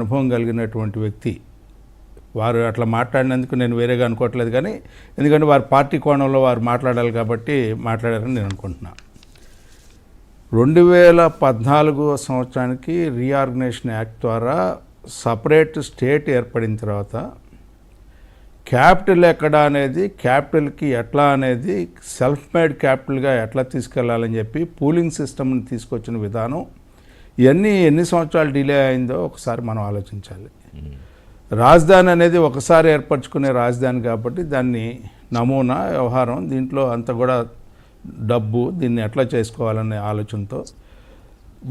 అనుభవం కలిగినటువంటి వ్యక్తి. వారు అట్లా మాట్లాడినందుకు నేను వేరేగా అనుకోవట్లేదు, కానీ ఎందుకంటే వారి పార్టీ కోణంలో వారు మాట్లాడాలి కాబట్టి మాట్లాడారని నేను అనుకుంటున్నా. 2014 సంవత్సరానికి రీఆర్గనైజేషన్ యాక్ట్ ద్వారా సపరేట్ స్టేట్ ఏర్పడిన తర్వాత క్యాపిటల్ ఎక్కడ అనేది, క్యాపిటల్కి ఎట్లా అనేది, సెల్ఫ్ మేడ్ క్యాపిటల్గా ఎట్లా తీసుకెళ్లాలని చెప్పి పూలింగ్ సిస్టమ్ని తీసుకొచ్చిన విధానం, ఇవన్నీ ఎన్ని సంవత్సరాలు డిలే అయిందో ఒకసారి మనం ఆలోచించాలి. రాజధాని అనేది ఒకసారి ఏర్పరచుకునే రాజధాని కాబట్టి దాన్ని నమూనా వ్యవహారం, దీంట్లో అంత కూడా డబ్బు, దీన్ని ఎట్లా చేసుకోవాలనే ఆలోచనతో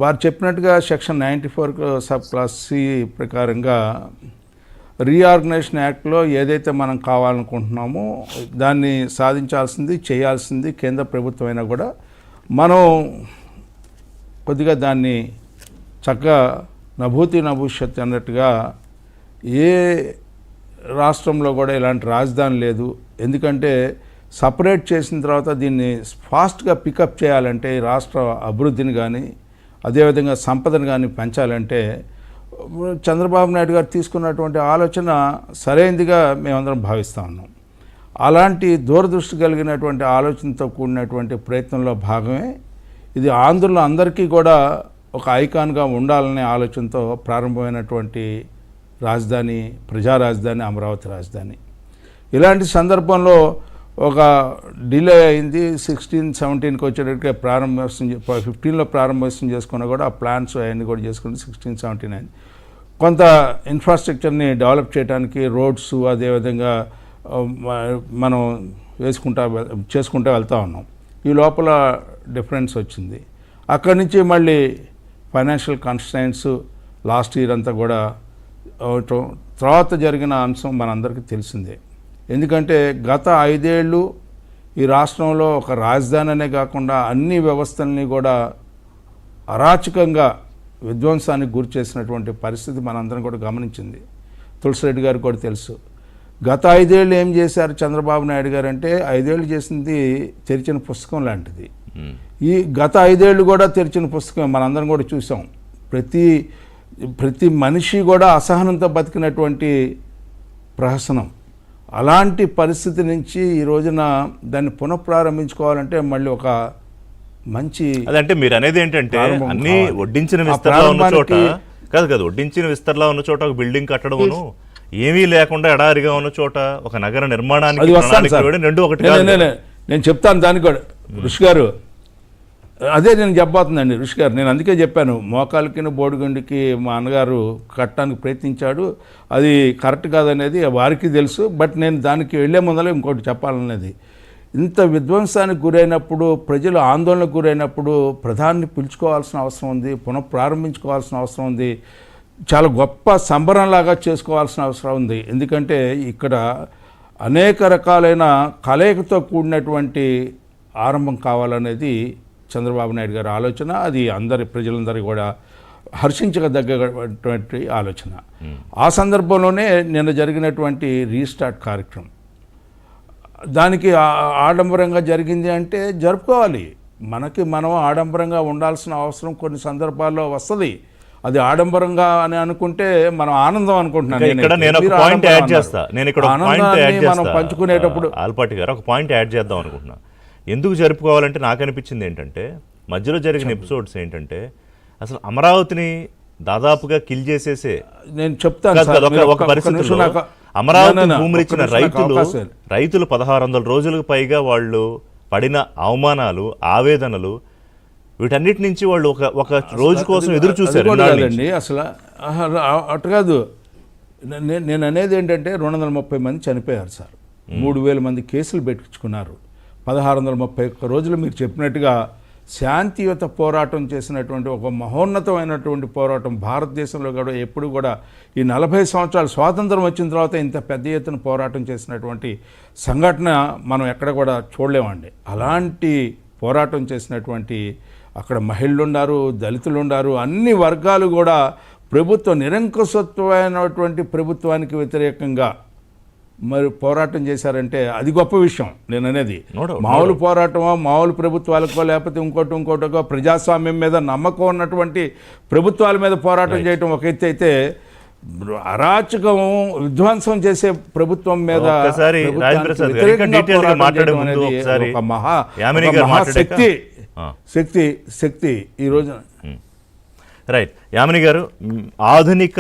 వారు చెప్పినట్టుగా సెక్షన్ 94 సబ్ క్లాస్ సి ప్రకారంగా రీఆర్గనైజేషన్ యాక్ట్లో ఏదైతే మనం కావాలనుకుంటున్నామో దాన్ని సాధించాల్సింది, చేయాల్సింది కేంద్ర ప్రభుత్వం అయినా కూడా మనం కొద్దిగా దాన్ని చక్కగా నభూతి నభవిష్యత్ అన్నట్టుగా ఏ రాష్ట్రంలో కూడా ఇలాంటి రాజధాని లేదు. ఎందుకంటే సపరేట్ చేసిన తర్వాత దీన్ని ఫాస్ట్గా పికప్ చేయాలంటే ఈ రాష్ట్ర అభివృద్ధిని కానీ అదేవిధంగా సంపదను కానీ పెంచాలంటే చంద్రబాబు నాయుడు గారు తీసుకున్నటువంటి ఆలోచన సరైనదిగా మేమందరం భావిస్తూ ఉన్నాం. అలాంటి దూరదృష్టి కలిగినటువంటి ఆలోచనతో కూడినటువంటి ప్రయత్నంలో భాగమే ఇది. ఆంధ్రులు అందరికీ కూడా ఒక ఐకాన్గా ఉండాలనే ఆలోచనతో ప్రారంభమైనటువంటి రాజధాని, ప్రజా రాజధాని అమరావతి రాజధాని. ఇలాంటి సందర్భంలో ఒక డిలే అయింది. 16-17కి వచ్చేటట్టుగా 15లో ప్రారంభోత్సవం చేసుకున్నా కూడా ఆ ప్లాన్స్ అవన్నీ కూడా చేసుకుంటే 16-17 అయింది. కొంత ఇన్ఫ్రాస్ట్రక్చర్ని డెవలప్ చేయడానికి రోడ్స్ అదేవిధంగా మనం చేసుకుంటూ వెళ్తూ ఉన్నాం. ఈ లోపల డిఫరెన్స్ వచ్చింది. అక్కడి నుంచి మళ్ళీ ఫైనాన్షియల్ కన్స్ట్రైంట్స్ లాస్ట్ ఇయర్ అంతా కూడా తర్వాత జరిగిన అంశం మనందరికీ తెలిసిందే. ఎందుకంటే గత 5 ఏళ్ళు ఈ రాష్ట్రంలో ఒక రాజధాని అనే కాకుండా అన్ని వ్యవస్థల్ని కూడా అరాచకంగా విధ్వంసానికి గురి చేసినటువంటి పరిస్థితి మనందరం కూడా గమనించింది. తులసిరెడ్డి గారికి కూడా తెలుసు. గత 5 ఏళ్ళు ఏం చేశారు చంద్రబాబు నాయుడు గారు అంటే 5 ఏళ్ళు చేసింది తెరిచిన పుస్తకం లాంటిది. ఈ గత 5 ఏళ్ళు కూడా తెరిచిన పుస్తకం మనందరం కూడా చూసాం. ప్రతి మనిషి కూడా అసహనంతో బతికినటువంటి ప్రహసనం. అలాంటి పరిస్థితి నుంచి ఈ రోజున దాన్ని పునఃప్రారంభించుకోవాలంటే మళ్ళీ ఒక మంచి, అదంటే మీరు అనేది ఏంటంటే అన్ని వడ్డించిన విస్తరలా ఉన్న చోట కాదు వడ్డించిన విస్తరలా ఉన్న చోట ఒక బిల్డింగ్ కట్టడమును, ఏమీ లేకుండా ఎడారిగా ఉన్న చోట ఒక నగర నిర్మాణానికి రెండు ఒకటి. నేను చెప్తాను దానికి కూడా ఋషి గారు, అదే నేను చెప్పబోతుందండి ఋషి గారు. నేను అందుకే చెప్పాను, మోకాలకి బోడిగుండికి మా అన్నగారు కట్టడానికి ప్రయత్నించాడు, అది కరెక్ట్ కాదనేది వారికి తెలుసు. బట్ నేను దానికి వెళ్లే ముందర ఇంకోటి చెప్పాలనేది, ఇంత విధ్వంసానికి గురైనప్పుడు, ప్రజలు ఆందోళనకు గురైనప్పుడు ప్రధాని పిలుచుకోవాల్సిన అవసరం ఉంది, పునఃప్రారంభించుకోవాల్సిన అవసరం ఉంది, చాలా గొప్ప సంబరంలాగా చేసుకోవాల్సిన అవసరం ఉంది. ఎందుకంటే ఇక్కడ అనేక రకాలైన కలయికతో కూడినటువంటి ఆరంభం కావాలనేది చంద్రబాబు నాయుడు గారి ఆలోచన. అది ప్రజలందరూ కూడా హర్షించదగ్గటువంటి ఆలోచన. ఆ సందర్భంలోనే నిన్న జరిగినటువంటి రీస్టార్ట్ కార్యక్రమం, దానికి ఆడంబరంగా జరిగింది అంటే జరుపుకోవాలి. మనం ఆడంబరంగా ఉండాల్సిన అవసరం కొన్ని సందర్భాల్లో వస్తుంది. అది ఆడంబరంగా అని అనుకుంటే మనం ఆనందం అనుకుంటున్నాను. మనం పంచుకునేటప్పుడు ఆల్పాటి గారు ఒక పాయింట్ యాడ్ చేద్దాం అనుకుంటున్నా. ఎందుకు జరుపుకోవాలంటే నాకు అనిపించింది ఏంటంటే, మధ్యలో జరిగిన ఎపిసోడ్స్ ఏంటంటే అసలు అమరావతిని దాదాపుగా కిల్ చేసేసే, నేను చెప్తాను ఒక పరిస్థితుల్లో అమరావతి భూములు ఇచ్చిన రైతులు 1600 రోజులకు పైగా వాళ్ళు పడిన అవమానాలు, ఆవేదనలు, వీటన్నిటి నుంచి వాళ్ళు ఒక రోజు కోసం ఎదురు చూశారు. అసలు అటు కాదు, నేను అనేది ఏంటంటే 230 మంది చనిపోయారు సార్, 3000 మంది కేసులు పెట్టించుకున్నారు, 1631 రోజులు మీరు చెప్పినట్టుగా శాంతియుత పోరాటం చేసినటువంటి ఒక మహోన్నతమైనటువంటి పోరాటం భారతదేశంలో కూడా ఎప్పుడు కూడా ఈ 40 సంవత్సరాలు స్వాతంత్రం వచ్చిన తర్వాత ఇంత పెద్ద ఎత్తున పోరాటం చేసినటువంటి సంఘటన మనం ఎక్కడ కూడా చూడలేమండి. అలాంటి పోరాటం చేసినటువంటి అక్కడ మహిళలు ఉన్నారు, దళితులు ఉన్నారు, అన్ని వర్గాలు కూడా నిరంకుశత్వమైనటువంటి ప్రభుత్వానికి వ్యతిరేకంగా మరి పోరాటం చేశారంటే అది గొప్ప విషయం. నేను అనేది మామూలు పోరాటమో, మామూలు ప్రభుత్వాలకో, లేకపోతే ఇంకోటో ప్రజాస్వామ్యం మీద నమ్మకం ఉన్నటువంటి ప్రభుత్వాల మీద పోరాటం చేయటం ఒక ఎత్తు అయితే, అరాచకం విధ్వంసం చేసే ప్రభుత్వం మీద ఒక్కసారి ప్రభుత్వానికి రాజేంద్ర ప్రసాద్ గారు ఇంకా వ్యతిరేకంగా డీటెయిల్ గా పోరాటం మాట్లాడే చేయడం ముందు అనేది ఒకసారి ఒక యామిని గారు మహాశక్తి మాట్లాడాక శక్తి ఈ రోజున రైట్ యామిని గారు, ఆధునిక